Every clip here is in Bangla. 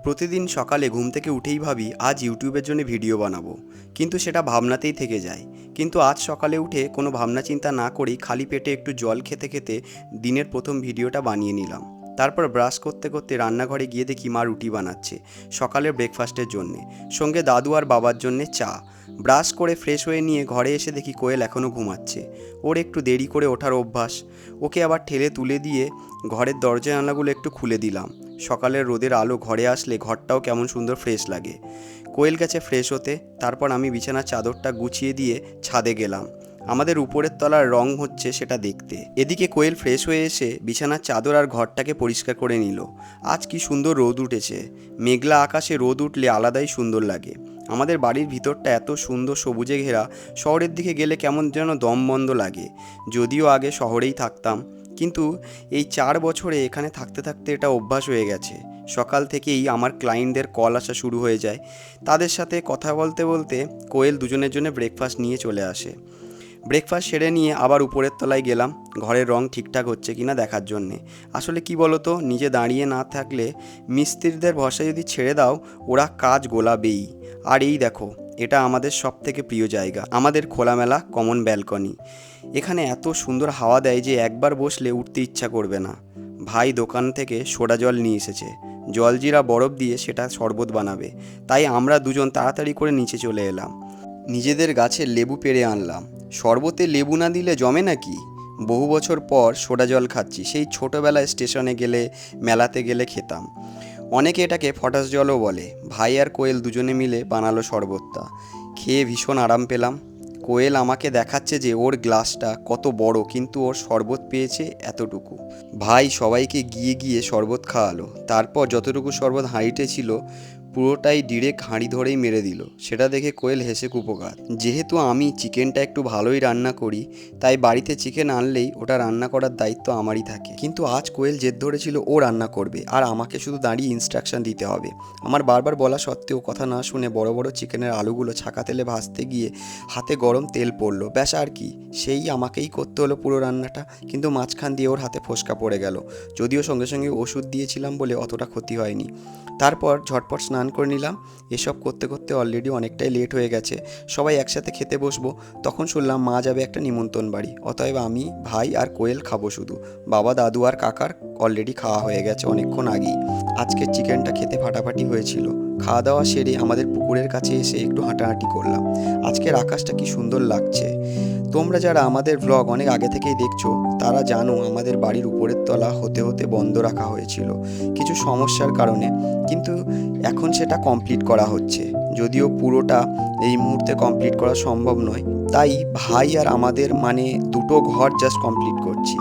প্রতিদিন সকালে ঘুম থেকে উঠেই ভাবি আজ ইউটিউবের জন্য ভিডিও বানাবো, কিন্তু সেটা ভাবনাতেই থেকে যায়। কিন্তু আজ সকালে উঠে কোনো ভাবনা চিন্তা না করেই খালি পেটে একটু জল খেতে খেতে দিনের প্রথম ভিডিওটা বানিয়ে নিলাম। তারপর ব্রাশ করতে করতে রান্নাঘরে গিয়ে দেখি মা রুটি বানাচ্ছে সকালের ব্রেকফাস্টের জন্যে, সঙ্গে দাদু আর বাবার জন্যে চা। ব্রাশ করে ফ্রেশ হয়ে নিয়ে ঘরে এসে দেখি কোয়েল এখনও ঘুমাচ্ছে। ওর একটু দেরি করে ওঠার অভ্যাস। ওকে আবার ঠেলে তুলে দিয়ে ঘরের দরজা জানালাগুলো একটু খুলে দিলাম। সকালের রোদের আলো ঘরে আসলে ঘরটাও কেমন সুন্দর ফ্রেশ লাগে। কোয়েল গেছে ফ্রেশ হতে, তারপর আমি বিছানার চাদরটা গুছিয়ে দিয়ে ছাদে গেলাম আমাদের উপরের তলার রং হচ্ছে সেটা দেখতে। এদিকে কোয়েল ফ্রেশ হয়ে এসে বিছানার চাদর আর ঘরটাকে পরিষ্কার করে নিল। আজ কি সুন্দর রোদ উঠেছে। মেঘলা আকাশে রোদ উঠলে আলাদাই সুন্দর লাগে। আমাদের বাড়ির ভিতরটা এত সুন্দর সবুজে ঘেরা, শহরের দিকে গেলে কেমন যেন দম বন্ধ লাগে। যদিও আগে শহরেই থাকতাম, কিন্তু এই 4 বছরে এখানে থাকতে থাকতে এটা অভ্যাস হয়ে গেছে। সকাল থেকেই আমার ক্লায়েন্টদের কল আসা শুরু হয়ে যায়। তাদের সাথে কথা বলতে বলতে কোয়েল দুজনের জন্য ব্রেকফাস্ট নিয়ে চলে আসে। ব্রেকফাস্ট সেরে নিয়ে আবার উপরের তলায় গেলাম ঘরের রং ঠিকঠাক হচ্ছে কিনা দেখার জন্যে। আসলে কি বলো তো, নিজে দাঁড়িয়ে না থাকলে মিস্ত্রিদের ভরসা যদি ছেড়ে দাও, ওরা কাজ গোলাবেই। আর এই দেখো, এটা আমাদের সব থেকে প্রিয় জায়গা, আমাদের খোলামেলা কমন ব্যালকনি। এখানে এত সুন্দর হাওয়া দেয় যে একবার বসলে উঠতে ইচ্ছা করবে না। ভাই দোকান থেকে সোডা জল নিয়ে এসেছে, জলজিরা বরফ দিয়ে সেটা শরবত বানাবে। তাই আমরা দুজন তাড়াতাড়ি করে নিচে চলে এলাম। নিজেদের গাছের লেবু পেড়ে আনলাম। শরবতে লেবু না দিলে জমে নাকি? বহু বছর পর সোডা জল খাচ্ছি, সেই ছোটোবেলায় স্টেশনে গেলে মেলাতে গেলে খেতাম। অনেকে এটাকে ফটাস জলও বলে। ভাই আর কোয়েল দুজনে মিলে বানালো শরবতটা। খেয়ে ভীষণ আরাম পেলাম। কোয়েল আমাকে দেখাচ্ছে যে ওর গ্লাসটা কত বড়, কিন্তু ওর শরবত পেয়েছে এতটুকু। ভাই সবাইকে গিয়ে গিয়ে শরবত খাওয়ালো। তারপর যতটুকু শরবত হাঁড়িতে ছিল পুরোটাই ডিরেক্ট হাঁড়ি ধরেই মেরে দিল। সেটা দেখে কোয়েল হেসে কুপোকাত। যেহেতু আমি চিকেনটা একটু ভালোই রান্না করি, তাই বাড়িতে চিকেন আনলেই ওটা রান্না করার দায়িত্ব আমারই থাকে। কিন্তু আজ কোয়েল জেদ ধরেছিল ও রান্না করবে, আর আমাকে শুধু দাঁড়িয়ে ইনস্ট্রাকশন দিতে হবে। আমার বারবার বলা সত্ত্বেও কথা না শুনে বড় বড় চিকেনের আলুগুলো ছাকা তেলে ভাজতে গিয়ে হাতে গরম তেল পড়লো। ব্যাস আর কি, সেই আমাকেই করতে হলো পুরো রান্নাটা। কিন্তু মাঝখান দিয়ে ওর হাতে ফোসকা পড়ে গেল। যদিও সঙ্গে সঙ্গে ওষুধ দিয়েছিলাম বলে অতটা ক্ষতি হয়নি। তারপর ঝটপট স্নান করে নিলাম। এসব করতে করতে অলরেডি অনেকটাই লেট হয়ে গেছে। সবাই একসাথে খেতে বসবো, তখন শুনলাম মা যাবে একটা নিমন্ত্রণ বাড়ি। অতএব আমি, ভাই আর কোয়েল খাবো শুধু। বাবা, দাদু আর কাকার অলরেডি খাওয়া হয়ে গেছে অনেকক্ষণ আগেই। আজকের চিকেনটা খেতে ফাটাফাটি হয়েছিল। খাওয়া দাওয়া সেরে আমাদের পুকুরের কাছে এসে একটু হাঁটাহাঁটি করলাম। আজকের আকাশটা কি সুন্দর লাগছে। তোমরা যারা আমাদের ভ্লগ অনেক আগে থেকেই দেখছো, তারা জানো আমাদের বাড়ির উপরের তলা হতে হতে বন্ধ রাখা হয়েছিল কিছু সমস্যার কারণে, কিন্তু এখন সেটা কমপ্লিট করা হচ্ছে। যদিও পুরোটা এই মুহূর্তে কমপ্লিট করা সম্ভব নয়, তাই ভাই আর আমাদের মানে দুটো ঘর জাস্ট কমপ্লিট করছি।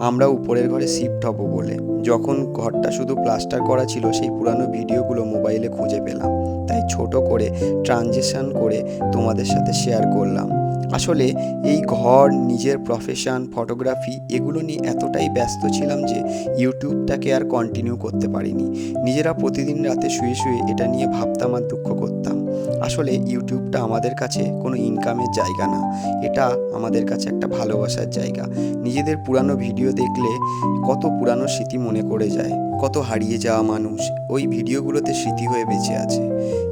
আমরা উপরের ঘরে শিফট হব বলে। যখন ঘরটা শুধু প্লাস্টার করা ছিল, সেই পুরানো ভিডিওগুলো মোবাইলে খুঁজে পেলাম, তাই ছোট করে ট্রানজিশন করে তোমাদের সাথে শেয়ার করলাম। আসলে এই ঘর, নিজের প্রফেশন ফটোগ্রাফি, এগুলো নিয়ে এতটাই ব্যস্ত ছিলাম যে ইউটিউবটাকে আর কন্টিনিউ করতে পারিনি। নিজেরা প্রতিদিন রাতে শুয়ে শুয়ে এটা নিয়ে ভাবতাম আর দুঃখ করতাম। আসলে ইউটিউবটা আমাদের কাছে কোনো ইনকামের জায়গা না, এটা আমাদের কাছে একটা ভালোবাসার জায়গা। নিজেদের পুরানো ভিডিও দেখলে কত পুরানো স্মৃতি মনে পড়ে যায়, কত হারিয়ে যাওয়া মানুষ ওই ভিডিওগুলোতে স্মৃতি হয়ে বেঁচে আছে।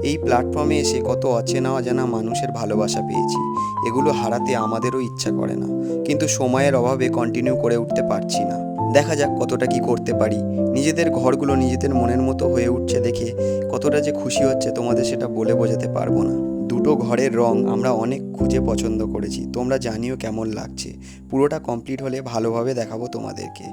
এই প্ল্যাটফর্মে এসে কত অচেনা অজানা মানুষের ভালোবাসা পেয়েছি। এগুলো হারাতে আমাদেরও ইচ্ছা করে না, কিন্তু সময়ের অভাবে কন্টিনিউ করে উঠতে পারছি না। দেখা যাক কতটা কি করতে পারি। নিজেদের ঘরগুলো নিজেদের মনের মতো হয়ে উঠছে দেখে কতটা যে খুশি হচ্ছে তোমাদের সেটা বলে বোঝাতে পারবো না। দুটো ঘরের রং আমরা অনেক খুঁজে পছন্দ করেছি, তোমরা জানিও কেমন লাগছে। পুরোটা কমপ্লিট হলে ভালোভাবে দেখাবো তোমাদেরকে।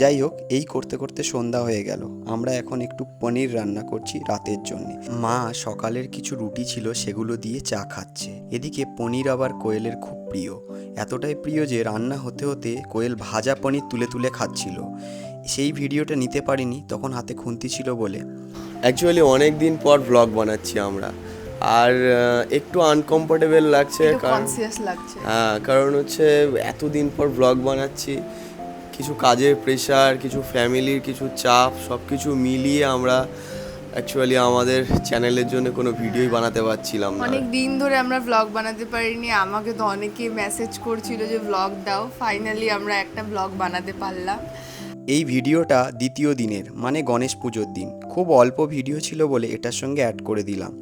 যাই হোক, এই করতে করতে সন্ধ্যা হয়ে গেল। আমরা এখন একটু পনির রান্না করছি রাতের জন্য। মা সকালের কিছু রুটি ছিল, সেগুলো দিয়ে চা খাচ্ছে। এদিকে পনির আবার কোয়েলের খুব প্রিয়, এতটাই প্রিয় যে রান্না হতে হতে কোয়েল ভাজা পনির তুলে তুলে খাচ্ছিল। সেই ভিডিওটা নিতে পারিনি, তখন হাতে খুন্তি ছিল বলে। অ্যাকচুয়ালি অনেক দিন পর ব্লগ বানাচ্ছি আমরা, আর একটু আনকমফোর্টেবল লাগছে, কারণ হচ্ছে এতদিন পর ব্লগ বানাচ্ছি। কিছু কাজের প্রেশার, কিছু ফ্যামিলির কিছু চাপ, সব কিছু মিলিয়ে আমরা অ্যাকচুয়ালি আমাদের চ্যানেলের জন্য কোনো ভিডিওই বানাতে পারছিলাম না। অনেক দিন ধরে আমরা ব্লগ বানাতে পারিনি। আমাকে তো অনেকে মেসেজ করছিল যে ব্লগ দাও। ফাইনালি আমরা একটা ব্লগ বানাতে পারলাম। এই ভিডিওটা দ্বিতীয় দিনের, মানে গণেশ পুজোর দিন। খুব অল্প ভিডিও ছিল বলে এটার সঙ্গে অ্যাড করে দিলাম।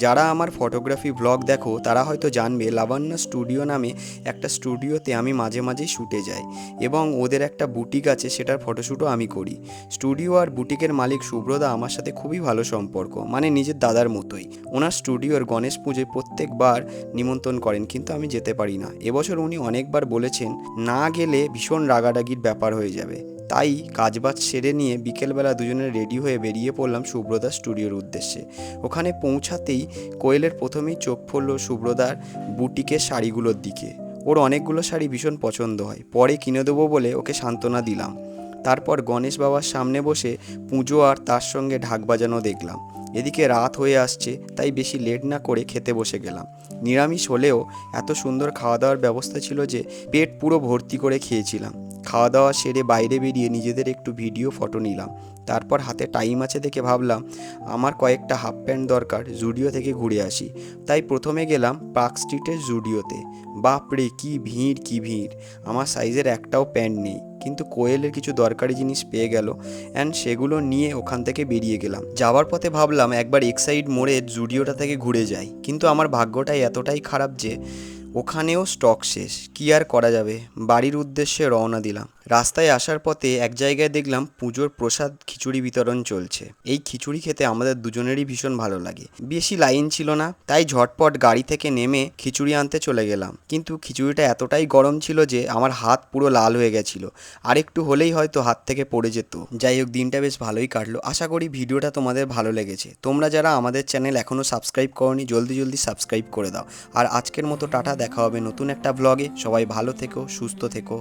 যারা আমার ফটোগ্রাফি ব্লগ দেখো তারা হয়তো জানবে লাবণ্য স্টুডিও নামে একটা স্টুডিওতে আমি মাঝে মাঝেই শ্যুটে যাই এবং ওদের একটা বুটিক আছে, সেটার ফটোশ্যুটও আমি করি। স্টুডিও আর বুটিকের মালিক শুভ্রদা আমার সাথে খুবই ভালো সম্পর্ক, মানে নিজের দাদার মতোই। ওনার স্টুডিওর গণেশ পুজোয় প্রত্যেকবার নিমন্ত্রণ করেন, কিন্তু আমি যেতে পারি না। এবছর উনি অনেকবার বলেছেন না গেলে ভীষণ রাগারাগির ব্যাপার হয়ে যাবে। তাই কাজবাজ সেরে নিয়ে বিকেলবেলা দুজনে রেডি হয়ে বেরিয়ে পড়লাম শুভ্রদার স্টুডিওর উদ্দেশ্যে। ওখানে পৌঁছাতেই কোয়েলের প্রথমেই চোখ পড়ল শুভ্রদার বুটিকের শাড়িগুলোর দিকে। ওর অনেকগুলো শাড়ি ভীষণ পছন্দ হয়, পরে কিনে দেবো বলে ওকে সান্ত্বনা দিলাম। তারপর গণেশ বাবার সামনে বসে পুজো আর তার সঙ্গে ঢাক বাজানো দেখলাম। এদিকে রাত হয়ে আসছে, তাই বেশি লেট না করে খেতে বসে গেলাম। নিরামিষ হলেও এত সুন্দর খাওয়া দাওয়ার ব্যবস্থা ছিল যে পেট পুরো ভর্তি করে খেয়েছিলাম। খাওয়া দাওয়া সেরে বাইরে বেরিয়ে নিজেদের একটু ভিডিও ফটো নিলাম। তারপর হাতে টাইম আছে দেখে ভাবলাম আমার কয়েকটা হাফ প্যান্ট দরকার, জুডিও থেকে ঘুরে আসি। তাই প্রথমে গেলাম পার্ক স্ট্রিটের জুডিওতে। বাপরে কি ভিড় কি ভিড়! আমার সাইজের একটাও প্যান্ট নেই, কিন্তু কোয়েলের কিছু দরকারি জিনিস পেয়ে গেল অ্যান্ড সেগুলো নিয়ে ওখান থেকে বেরিয়ে গেলাম। যাওয়ার পথে ভাবলাম একবার এক্সাইড মোড়ে জুডিওটা থেকে ঘুরে যাই, কিন্তু আমার ভাগ্যটাই এতটাই খারাপ যে ওখানেও স্টক শেষ। কি আর করা যাবে, বাড়ির উদ্দেশ্যে রওনা দিলাম। রাস্তায় আসার পথে এক জায়গায় দেখলাম পুজোর প্রসাদ খিচুড়ি বিতরণ চলছে। এই খিচুড়ি খেতে আমাদের দুজনেরই ভীষণ ভালো লাগে। বেশি লাইন ছিল না, তাই ঝটপট গাড়ি থেকে নেমে খিচুড়ি আনতে চলে গেলাম। কিন্তু খিচুড়িটা এতটাই গরম ছিল যে আমার হাত পুরো লাল হয়ে গেছিল, আর একটু হলেই হয়তো হাত থেকে পড়ে যেত। যাই হোক, দিনটা বেশ ভালোই কাটলো। আশা করি ভিডিওটা তোমাদের ভালো লেগেছে। তোমরা যারা আমাদের চ্যানেল এখনও সাবস্ক্রাইব করোনি, জলদি সাবস্ক্রাইব করে দাও। আর আজকের মতো টাটা, দেখা হবে নতুন একটা ব্লগে। সবাই ভালো থেকো, সুস্থ থেকো।